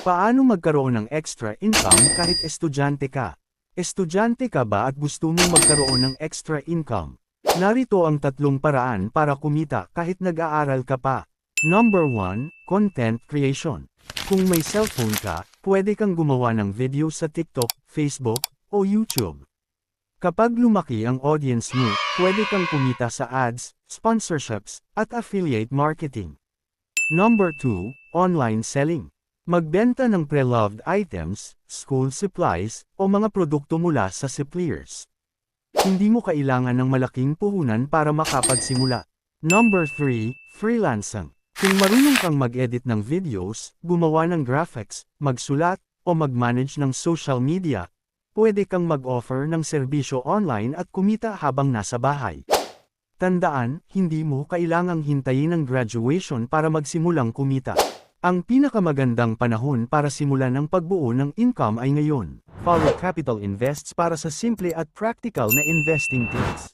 Paano magkaroon ng extra income kahit estudyante ka? Estudyante ka ba at gusto mong magkaroon ng extra income? Narito ang 3 paraan para kumita kahit nag-aaral ka pa. Number 1, Content Creation. Kung may cellphone ka, pwede kang gumawa ng video sa TikTok, Facebook, o YouTube. Kapag lumaki ang audience mo, pwede kang kumita sa ads, sponsorships, at affiliate marketing. Number 2, Online Selling. Magbenta ng pre-loved items, school supplies, o mga produkto mula sa suppliers. Hindi mo kailangan ng malaking puhunan para makapagsimula. Number 3, Freelancing. Kung marunong kang mag-edit ng videos, gumawa ng graphics, magsulat, o mag-manage ng social media, pwede kang mag-offer ng serbisyo online at kumita habang nasa bahay. Tandaan, hindi mo kailangang hintayin ang graduation para magsimulang kumita. Ang pinakamagandang panahon para simulan ang pagbuo ng income ay ngayon. Follow Capital Invests para sa simple at practical na investing tips.